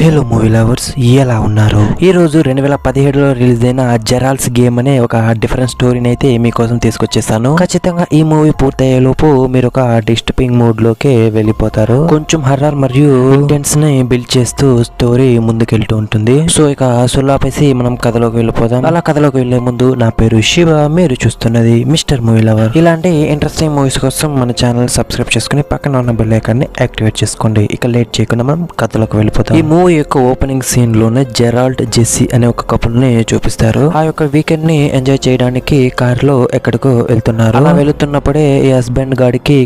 Hello movie lovers, ఎలా ఉన్నారు? ఈ రోజు 2017లో రిలీజ్ అయిన జెరాల్స్ గేమ్ అనే ఒక డిఫరెంట్ స్టోరీని అయితే మీకోసం తీసుకొచ్చేసాను. ఖచ్చితంగా ఈ మూవీ పూర్తయ్యే లోపు మీరు ఒక డిస్టర్బింగ్ మూడ్ లోకి వెళ్ళిపోతారు. కొంచెం హర్రర్ మరియు ఇంటెన్స్ ని బిల్డ్ చేస్తూ స్టోరీ ముందుకెళ్తూ ఉంటుంది. సో ఇక సుల్లాపేసి మనం కథలోకి వెళ్ళిపోదాం. అలా కథలోకి వెళ్లే ముందు నా పేరు శివ, మీరు చూస్తున్నది మిస్టర్ మూవీ లవర్. ఇలాంటి ఇంట్రెస్టింగ్ మూవీస్ కోసం మన ఛానల్ సబ్స్క్రైబ్ చేసుకుని పక్కన ఉన్న బెల్ ఐకాన్ ని యాక్టివేట్ చేసుకోండి. ఇక లేట్ చేయకుండా మనం కథలోకి వెళ్ళిపోతాం. ఈ మూవీ యొక్క ఓపెనింగ్ సీన్ లోనే జెరాల్డ్ జెస్సీ అనే ఒక కపుల్ ని చూపిస్తారు. ఆ యొక్క వీకెండ్ ని ఎంజాయ్ చేయడానికి కార్ లో ఎక్కడికో వెళ్తున్నారు. అలా వెళుతున్నప్పుడే ఈ హస్బెండ్ గాడికి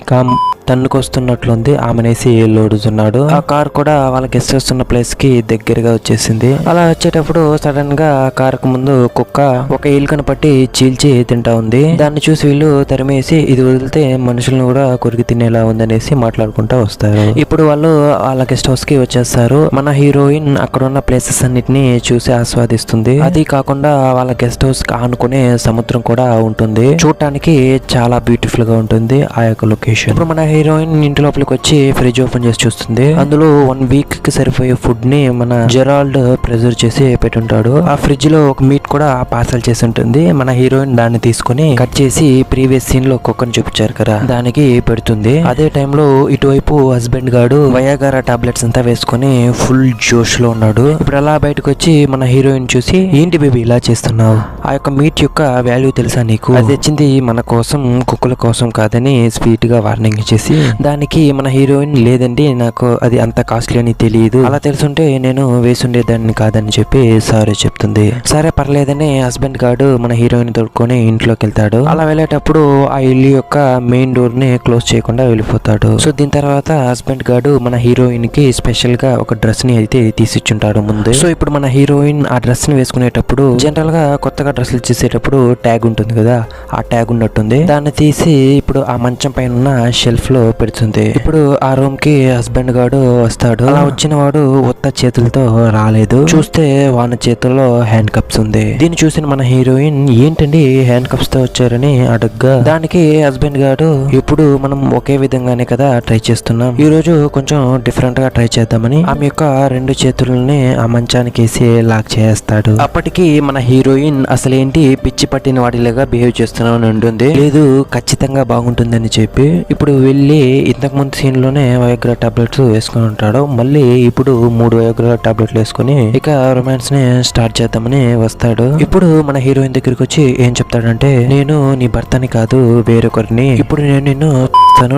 తన్నుకొస్తున్నట్లుంది. ఆమెనేసి లోడుతున్నాడు. ఆ కార్ కూడా వాళ్ళ గెస్ట్ హౌస్ ఉన్న ప్లేస్ కి దగ్గరగా వచ్చేసింది. అలా వచ్చేటప్పుడు సడన్ గా కార్ కు ముందు కుక్క ఒక ఎలుకను పట్టి చీల్చి తింటా ఉంది. దాన్ని చూసి వీళ్ళు తరిమేసి ఇది వదిలితే మనుషులను కూడా కొరికి తినేలా ఉందనేసి మాట్లాడుకుంటా వస్తారు. ఇప్పుడు వాళ్ళు వాళ్ళ గెస్ట్ హౌస్ కి వచ్చేస్తారు. మన హీరోయిన్ అక్కడ ఉన్న ప్లేసెస్ అన్నిటిని చూసి ఆస్వాదిస్తుంది. అది కాకుండా వాళ్ళ గెస్ట్ హౌస్ ఆనుకునే సముద్రం కూడా ఉంటుంది. చూడటానికి చాలా బ్యూటిఫుల్ గా ఉంటుంది ఆ యొక్క లొకేషన్. ఇప్పుడు మన హీరోయిన్ ఇంటి లోపలికి వచ్చి ఫ్రిడ్జ్ ఓపెన్ చేసి చూస్తుంది. అందులో 1 వీక్ కి సరిపోయే ఫుడ్ ని మన జెరాల్డ్ ప్రిజర్వ్ చేసి పెట్టుంటాడు. ఆ ఫ్రిడ్జ్ లో ఒక మీట్ కూడా పార్సల్ చేసి ఉంటుంది. మన హీరోయిన్ దాన్ని తీసుకుని కట్ చేసి ప్రీవియస్ సీన్ లో కుక్కని చూపించారు కదా, దానికి పెడుతుంది. అదే టైంలో ఇటువైపు హస్బెండ్ గాడు వయాగారా టాబ్లెట్స్ అంతా వేసుకుని ఫుల్ జోష్ లో ఉన్నాడు. ఇప్పుడు అలా బయటకు వచ్చి మన హీరోయిన్ చూసి, ఏంటి బేబీ ఇలా చేస్తున్నావు? ఆ యొక్క మీట్ యొక్క వాల్యూ తెలుసా నీకు? అది తెచ్చింది మన కోసం, కుక్కల కోసం కాదని స్వీట్ గా వార్నింగ్ ఇచ్చేసి, దానికి మన హీరోయిన్ లేదండి నాకు అది అంత కాస్ట్లీ అని తెలియదు, అలా తెలుసుంటే నేను వేసుండేదాన్ని కాదని చెప్పి సారీ చెప్తుంది. సరే పర్లేదని హస్బెండ్ గాడు మన హీరోయిన్ తోడుకొని ఇంట్లోకి వెళ్తాడు. అలా వెళ్ళేటప్పుడు ఆ ఇల్లు యొక్క మెయిన్ డోర్ ని క్లోజ్ చేయకుండా వెళ్ళిపోతాడు. సో దీని తర్వాత హస్బెండ్ గాడు మన హీరోయిన్ కి స్పెషల్ గా ఒక డ్రెస్ ని అయితే తీసిచ్చుంటాడు ముందు. సో ఇప్పుడు మన హీరోయిన్ ఆ డ్రెస్ ని వేసుకునేటప్పుడు జనరల్ గా కొత్తగా డ్రెస్సులు చేసేటప్పుడు ట్యాగ్ ఉంటుంది కదా, ఆ ట్యాగ్ ఉన్నట్టుంది. దాన్ని తీసి ఇప్పుడు ఆ మంచం పైన ఉన్న షెల్ఫ్ లో పెడుతుంది. ఇప్పుడు ఆ రూమ్ కి హస్బెండ్ గాడు వస్తాడు. అలా వచ్చిన వాడు ఉత్త చేతులతో రాలేదు. చూస్తే వాని చేతుల్లో హ్యాండ్ కప్స్ ఉంది. దీన్ని చూసిన మన హీరోయిన్ ఏంటండి హ్యాండ్ కప్స్ తో వచ్చారని అడగ్గా, దానికి హస్బెండ్ గాడు ఇప్పుడు మనం ఒకే విధంగానే కదా ట్రై చేస్తున్నాం, ఈ రోజు కొంచెం డిఫరెంట్ గా ట్రై చేద్దామని ఆమె యొక్క 2 చేతులని ఆ మంచానికి వేసి లాక్ చేస్తాడు. అప్పటికి మన హీరోయిన్ అసలేంటి పిచ్చి పట్టిన వాడిలాగా బిహేవ్ చేస్తున్నామని ఉంటుంది. లేదు ఖచ్చితంగా బాగుంటుందని చెప్పి ఇప్పుడు వెళ్ళి ఇంతకు ముందు సీన్ లోనే వయోగ్రా టాబ్లెట్స్ వేసుకుని ఉంటాడు. మళ్ళీ ఇప్పుడు 3 వయోగ్రా టాబ్లెట్లు వేసుకుని ఇక రొమాన్స్ ని స్టార్ట్ చేద్దామని వస్తాడు. ఇప్పుడు మన హీరోయిన్ దగ్గరికి వచ్చి ఏం చెప్తాడంటే, నేను నీ భర్తని కాదు వేరొకరిని, ఇప్పుడు నేను నిన్ను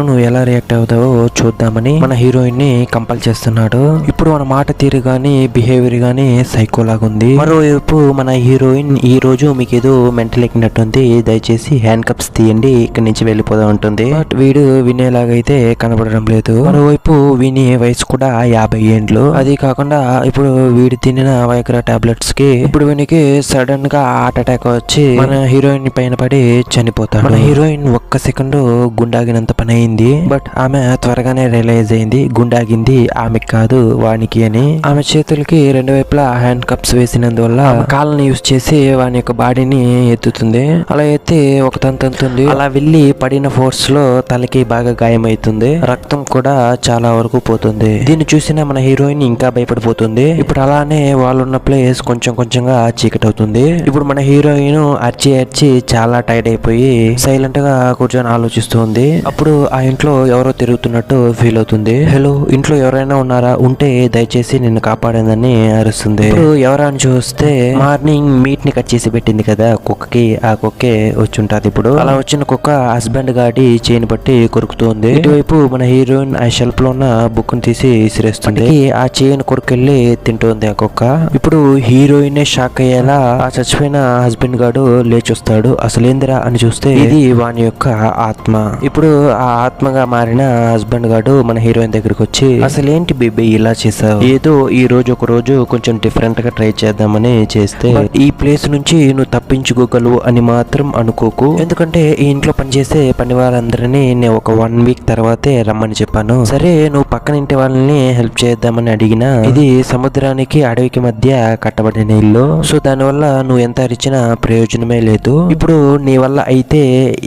నువ్వు ఎలా రియాక్ట్ అవుతావో చూద్దామని మన హీరోయిన్ ని కంపల్ చేస్తున్నాడు. ఇప్పుడు మన మాట తీరు గాని బిహేవియర్ గాని సైకో లాగా ఉంది. మరోవైపు మన హీరోయిన్, ఈ రోజు మీకు ఏదో మెంటల్ ఎక్కినట్టుంది, దయచేసి హ్యాండ్ కప్స్ తీయండి, ఇక్కడి నుంచి వెళ్ళిపోదా ఉంటుంది. బట్ వీడు వినేలాగైతే కనబడడం లేదు. మరోవైపు వీని వయసు కూడా 50 ఏండ్లు. అది కాకుండా ఇప్పుడు వీడు తినిన వయోగ్రా టాబ్లెట్స్ కి ఇప్పుడు వీనికి సడన్ గా హార్ట్ అటాక్ వచ్చి మన హీరోయిన్ పైన పడి చనిపోతాడు. మన హీరోయిన్ ఒక్క సెకండ్ గుండాగినంత పని అయింది. బట్ ఆమె త్వరగానే రియలైజ్ అయింది గుండాగింది ఆమెకి కాదు వానికి అని. ఆమె చేతులకి 2 వైపులా హ్యాండ్ కప్స్ వేసినందువల్ల కాళ్ళని యూజ్ చేసి వాని యొక్క బాడీని ఎత్తుతుంది. అలా ఎత్తి ఒక తంతుంది. అలా వెళ్ళి పడిన ఫోర్స్ లో తలకి బాగా గాయమైతుంది. రక్తం కూడా చాలా వరకు పోతుంది. దీన్ని చూసిన మన హీరోయిన్ ఇంకా భయపడిపోతుంది. ఇప్పుడు అలానే వాళ్ళున్న ప్లేస్ కొంచెం కొంచెంగా చీకటి అవుతుంది. ఇప్పుడు మన హీరోయిన్ అర్చి చాలా టైర్డ్ అయిపోయి సైలెంట్ గా కూర్చొని ఆలోచిస్తుంది. అప్పుడు ఆ ఇంట్లో ఎవరో తిరుగుతున్నట్టు ఫీల్ అవుతుంది. హలో, ఇంట్లో ఎవరైనా ఉన్నారా? ఉంటే దయచేసి నిన్ను కాపాడేదని అరుస్తుంది. ఇప్పుడు ఎవరా అని చూస్తే మార్నింగ్ మీట్ ని కట్ చేసి పెట్టింది కదా కుక్కకి, ఆ కుక్కే వచ్చి ఉంటది. ఇప్పుడు అలా వచ్చిన కుక్క హస్బెండ్ గాడి చేయిని పట్టి కొరుకుతుంది. ఇటువైపు మన హీరోయిన్ ఆ షెల్ఫ్ లో ఉన్న బుక్ ని తీసి విసిరేస్తుంది. ఆ చేయిని కొరుకెళ్ళి తింటుంది ఆ కుక్క. ఇప్పుడు హీరోయిన్ షాక్ అయ్యేలా ఆ చచ్చిపోయిన హస్బెండ్ గాడు లేచొస్తాడు. అసలేందిరా అని చూస్తే ఇది వాని యొక్క ఆత్మ. ఇప్పుడు ఆ ఆత్మగా మారిన హస్బెండ్ గాడు మన హీరోయిన్ దగ్గరికి వచ్చి, అసలేంటి బేబీ ఇలా చేసావు? ఏదో ఈ రోజు ఒక రోజు కొంచెం డిఫరెంట్ గా ట్రై చేద్దామని చేస్తే ఈ ప్లేస్ నుంచి నువ్వు తప్పించుకోగలవు అని మాత్రం అనుకోకు. ఎందుకంటే ఈ ఇంట్లో పనిచేసే పని వారందరినీ నేను ఒక 1 వీక్ తర్వాతే రమ్మని చెప్పాను. సరే నువ్వు పక్కన ఇంటి వాళ్ళని హెల్ప్ చేద్దామని అడిగినా ఇది సముద్రానికి అడవికి మధ్య కట్టబడిన ఇల్లు. సో దానివల్ల నువ్వు ఎంత అరిచినా ప్రయోజనమే లేదు. ఇప్పుడు నీ వల్ల అయితే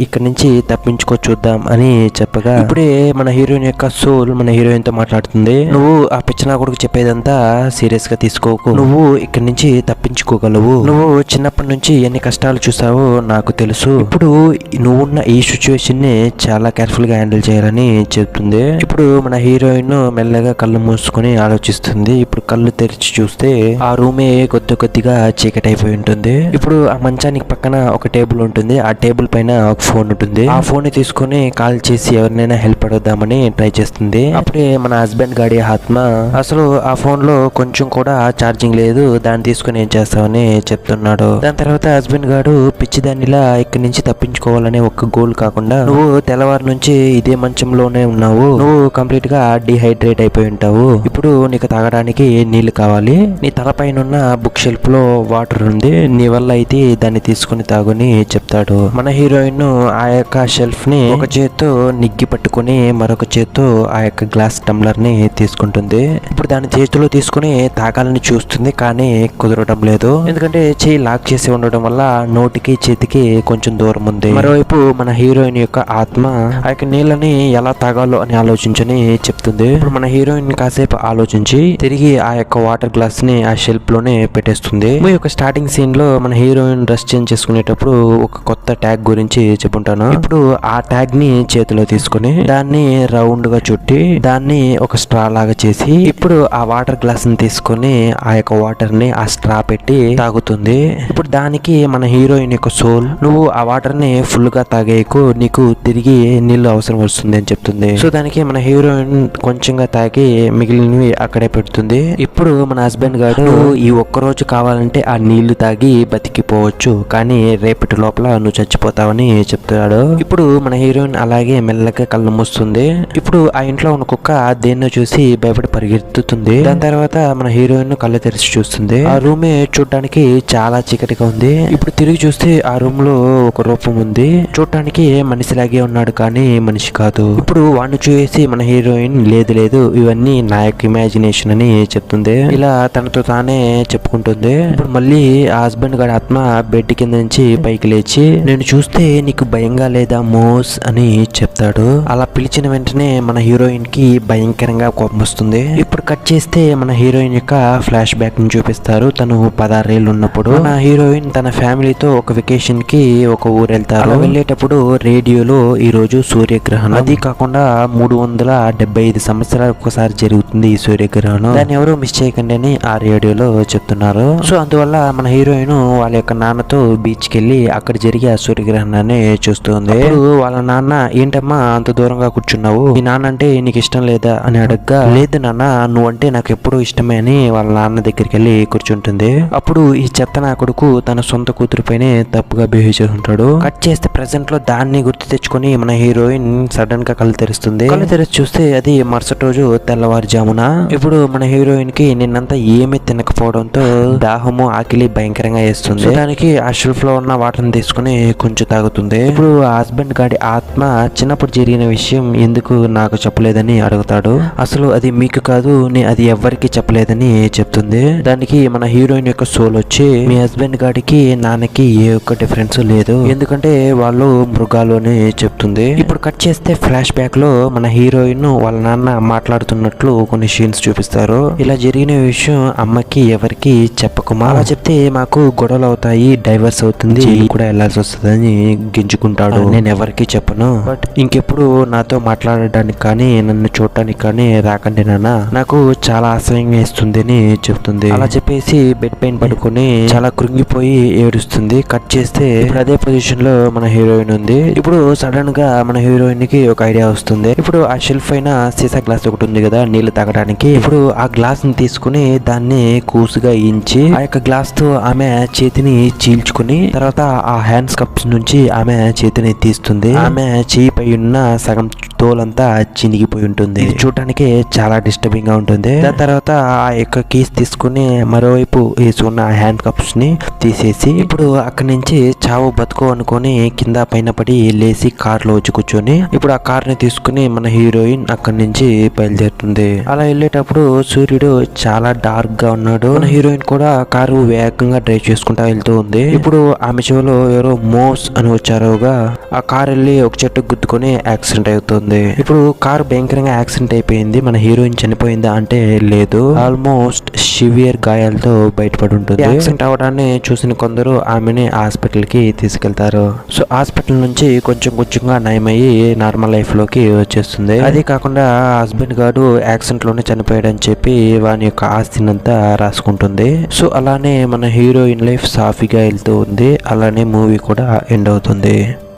ఇక్కడ నుంచి తప్పించుకో చూద్దాం అని చెప్పగా ఇప్పుడే మన హీరోయిన్ యొక్క సోల్ మన హీరోయిన్ తో మాట్లాడుతుంది. నువ్వు ఆ పిచ్చనా కొడుకు చెప్పేదంతా సీరియస్ గా తీసుకోకు. నువ్వు ఇక్కడ నుంచి తప్పించుకోగలవు. నువ్వు చిన్నప్పటి నుంచి ఎన్ని కష్టాలు చూసావో నాకు తెలుసు. ఇప్పుడు నువ్వున్న ఈ సిచ్యువేషన్ ని చాలా కేర్ఫుల్ గా హ్యాండిల్ చేయాలని చెప్తుంది. ఇప్పుడు మన హీరోయిన్ మెల్లగా కళ్ళు మూసుకొని ఆలోచిస్తుంది. ఇప్పుడు కళ్ళు తెరిచి చూస్తే ఆ రూమే కొద్దిగా చీకటి అయిపోయి ఉంటుంది. ఇప్పుడు ఆ మంచానికి పక్కన ఒక టేబుల్ ఉంటుంది. ఆ టేబుల్ పైన ఒక ఫోన్ ఉంటుంది. ఆ ఫోన్ ని తీసుకొని కాల్ చేసి ఎవరినైనా హెల్ప్ అడుగుదామని ట్రై చేస్తుంది. అప్పుడే మన హస్బెండ్ గాడి ఆత్మ అసలు ఆ ఫోన్ లో కొంచెం కూడా ఛార్జింగ్ లేదు, దాన్ని తీసుకుని ఏం చేస్తావని చెప్తున్నాడు. దాని తర్వాత హస్బెండ్ గాడు పిచ్చిదానిలా ఇక్కడి నుంచి తప్పించుకోవాలనే ఒక గోల్ కాకుండా నువ్వు తెల్లవారు నుంచి ఇదే మంచంలోనే ఉన్నావు, నువ్వు కంప్లీట్ గా డిహైడ్రేట్ అయిపోయి ఉంటావు. ఇప్పుడు నీకు తాగడానికి నీళ్లు కావాలి. నీ తలపైన ఉన్న బుక్ షెల్ఫ్ లో వాటర్ ఉంది, నీ వల్ల అయితే దాన్ని తీసుకుని తాగుని చెప్తాడు. మన హీరోయిన్ ఆ యొక్క షెల్ఫ్ ని ఒక చేత్తో నిగ్గి పట్టుకుని మరొక చేత్తో ఆ యొక్క గ్లాస్ టంబ్లర్ ని తీసుకుంటుంది. ఇప్పుడు దాని చేతిలో తీసుకుని తాగాలని చూస్తుంది, కానీ కుదరడం లేదు. ఎందుకంటే చేయి లాక్ చేసి ఉండడం వల్ల నోటికి చేతికి కొంచెం దూరం ఉంది. మరోవైపు మన హీరోయిన్ యొక్క ఆత్మ ఆ యొక్క నీళ్ళని ఎలా తాగాలో అని ఆలోచించని చెప్తుంది. ఇప్పుడు మన హీరోయిన్ కాసేపు ఆలోచించి తిరిగి ఆ యొక్క వాటర్ గ్లాస్ ని ఆ షెల్ఫ్ లోనే పెట్టేస్తుంది. ఈ యొక్క స్టార్టింగ్ సీన్ లో మన హీరోయిన్ డ్రెస్ చేంజ్ చేసుకునేటప్పుడు ఒక కొత్త ట్యాగ్ గురించి చెప్పుంటాను. ఇప్పుడు ఆ ట్యాగ్ ని చేతిలో తీసుకుని దాన్ని రౌండ్ గా చుట్టి దాన్ని ఒక స్ట్రా లాగా చేసి ఇప్పుడు ఆ వాటర్ గ్లాస్ ని తీసుకుని ఆ యొక్క వాటర్ ని ఆ స్ట్రా పెట్టి తాగుతుంది. ఇప్పుడు దానికి మన హీరోయిన్ యొక్క సోల్ నువ్వు ఆ వాటర్ ని ఫుల్ గా తాగేయకు, నీకు తిరిగి నీళ్లు అవసరం వస్తుంది అని చెప్తుంది. సో దానికి మన హీరోయిన్ కొంచెంగా తాగి మిగిలినవి అక్కడే పెడుతుంది. ఇప్పుడు మన హస్బెండ్ గారు ఈ ఒక్కరోజు కావాలంటే ఆ నీళ్లు తాగి బతికిపోవచ్చు, కానీ రేపటి లోపల నువ్వు చచ్చిపోతావని చెప్తున్నాడు. ఇప్పుడు మన హీరోయిన్ అలాగే మెల్లగా కళ్ళు మూస్తుంది. ఇప్పుడు ఆ ఇంట్లో ఉన్న కుక్క దేన్నో చూసి భయపడి పరిగెత్తుతుంది. దాని తర్వాత మన హీరోయిన్ కళ్ళు తెరిచి చూస్తుంది. ఆ రూమే చూడడానికి చాలా చీకటిగా ఉంది. ఇప్పుడు తిరిగి చూస్తే ఆ రూమ్ లో ఒక రూపం ఉంది. చూడటానికి మనిషిలాగే ఉన్నాడు, కానీ మనిషి కాదు. ఇప్పుడు వాడిని చూసి మన హీరోయిన్ లేదు ఇవన్నీ నా యొక్క ఇమాజినేషన్ అని చెప్తుంది. ఇలా తనతో తానే చెప్పుకుంటుంది. ఇప్పుడు మళ్ళీ ఆ హస్బెండ్ గారి ఆత్మ బెడ్ కింద నుంచి పైకి లేచి నేను చూస్తే నీకు భయంగా లేదా మోస్ అని చెప్తాడు. అలా పిలిచిన వెంటనే మన హీరోయిన్ కి భయంకరంగా కోపం వస్తుంది. ఇప్పుడు కట్ చేస్తే మన హీరోయిన్ యొక్క ఫ్లాష్ బ్యాక్ ని చూపిస్తారు. తను 16 ఏళ్ళు ఉన్నప్పుడు మన హీరోయిన్ తన ఫ్యామిలీతో ఒక వెకేషన్ కి ఒక ఊరు వెళ్తారు. వెళ్ళేటప్పుడు రేడియోలో ఈ రోజు సూర్యగ్రహణం, అది కాకుండా 375 సంవత్సరాలు ఒక్కసారి జరుగుతుంది ఈ సూర్యగ్రహణం, దాన్ని ఎవరు మిస్ చేయకండి అని ఆ రేడియోలో చెప్తున్నారు. సో అందువల్ల మన హీరోయిన్ వాళ్ళ యొక్క నాన్నతో బీచ్ కి వెళ్ళి అక్కడ జరిగే ఆ సూర్యగ్రహణాన్ని చూస్తుంది. వాళ్ళ నాన్న ఏంటమ్మా అంత దూరంగా కూర్చున్నావు, మీ నాన్న అంటే నీకు ఇష్టం లేదా అని అడగ్గా లేదు నాన్న నువ్వంటే నాకు ఎప్పుడూ ఇష్టమే అని వాళ్ళ నాన్న దగ్గరికి వెళ్ళి కూర్చుంటుంది. అప్పుడు ఈ చెత్త నా కొడుకు తన సొంత కూతురు పైనే తప్పుగా బిహేవ్ చేస్తుంటాడు. కట్ చేస్తే ప్రెసెంట్ లో దాన్ని గుర్తు తెచ్చుకొని మన హీరోయిన్ సడన్ గా కళ్ళు తెరుస్తుంది. కళ్ళు తెరిచి చూస్తే అది మరుసటి రోజు తెల్లవారుజామున. ఇప్పుడు మన హీరోయిన్ కి నిన్నంతా ఏమీ తినకపోవడంతో దాహము ఆకలి భయంకరంగా వేస్తుంది. దానికి ఆ షెల్ఫ్ లో ఉన్న వాటర్ ని తీసుకుని కొంచెం తాగుతుంది. ఇప్పుడు ఆ హస్బెండ్ గాడి ఆత్మ చిన్నప్పుడు జరిగిన విషయం ఎందుకు నాకు చెప్పలేదని అడుగుతాడు. అసలు అది మీకు కాదు, అది ఎవ్వరికి చెప్పలేదని చెప్తుంది. దానికి మన హీరోయిన్ యొక్క సోల్ వచ్చి మీ హస్బెండ్ గాడికి నాన్నకి ఏ ఒక్క డిఫరెన్స్ లేదు, ఎందుకంటే వాళ్ళు మృగాలు అని చెప్తుంది. ఇప్పుడు కట్ చేస్తే ఫ్లాష్ బ్యాక్ లో మన హీరోయిన్ వాళ్ళ నాన్న మాట్లాడుతున్నట్లు కొన్ని సీన్స్ చూపిస్తారు. ఇలా జరిగిన విషయం అమ్మకి ఎవరికి చెప్పకుమా, అలా చెప్తే మాకు గొడవలు అవుతాయి, డైవర్స్ అవుతుంది, కూడా వెళ్లాల్సి వస్తుంది అని గింజుకుంటాడు. నేను ఎవరికి చెప్పను, బట్ ఇంకెప్పుడు నాతో మాట్లాడడానికి కానీ నన్ను చూడటానికి కానీ రాకండి నాన్న, నాకు చాలా అసహ్యంగా ఇస్తుంది అని చెప్తుంది. అలా చెప్పేసి బెడ్ పైన పడుకొని చాలా కృంగిపోయి ఏడుస్తుంది. కట్ చేస్తే ఇప్పుడు అదే పొజిషన్ లో మన హీరోయిన్ ఉంది. ఇప్పుడు సడన్ గా మన హీరోయిన్ కి ఒక ఐడియా వస్తుంది. ఇప్పుడు ఆ షెల్ఫ్ పైన సీసా గ్లాస్ ఒకటి ఉంది కదా నీళ్లు తాగడానికి. ఇప్పుడు ఆ గ్లాస్ ని తీసుకుని దాన్ని కూసుగా ఇంచి ఆ యొక్క గ్లాస్ తో ఆమె చేతిని చీల్చుకుని తర్వాత ఆ హ్యాండ్స్ కప్స్ నుంచి ఆమె చేతిని తీస్తుంది. ఆమె చేయి పై ఉన్న సగం తోలంతా చినిగిపోయి ఉంటుంది. చూడటానికి చాలా డిస్టర్బింగ్ గా ఉంటుంది. దాని తర్వాత ఆ యొక్క కీస్ తీసుకుని మరోవైపు వేసుకున్న హ్యాండ్ కప్స్ ని తీసేసి ఇప్పుడు అక్కడి నుంచి చావు బతుకు అనుకొని కింద పైన పడి లేసి కార్ లో వచ్చి కూర్చొని ఇప్పుడు ఆ కార్ ని తీసుకుని మన హీరోయిన్ అక్కడి నుంచి బయలుదేరుతుంది. అలా వెళ్ళేటప్పుడు సూర్యుడు చాలా డార్క్ గా ఉన్నాడు. మన హీరోయిన్ కూడా కారు వేగంగా డ్రైవ్ చేసుకుంటా వెళ్తూ ఉంది. ఇప్పుడు ఆమె చెవిలో ఎవరో మోస్ అని వచ్చారుగా ఆ కార్ వెళ్ళి ఒక చెట్టు గుద్దుకొని యాక్సిడెంట్ అవుతుంది. ఇప్పుడు కారు భయంకరంగా యాక్సిడెంట్ అయిపోయింది. మన హీరోయిన్ చనిపోయిందా అంటే లేదు, ఆల్మోస్ట్ సివియర్ గాయాలతో బయటపడి ఉంటుంది. యాక్సిడెంట్ అవడాన్ని చూసిన కొందరు ఆమెని హాస్పిటల్ కి తీసుకెళ్తారు. సో హాస్పిటల్ నుంచి కొంచెం కొంచెంగా నయమయ్యి నార్మల్ లైఫ్ లోకి వచ్చేస్తుంది. అదే కాకుండా హస్బెండ్ గారు యాక్సిడెంట్ లోనే చనిపోయాడని చెప్పి వాని యొక్క ఆస్తినంతా రాసుకుంటుంది. సో అలానే మన హీరోయిన్ లైఫ్ సాఫీగా వెళ్తూ ఉంది. అలానే మూవీ కూడా ఎండ్ అవుతుంది.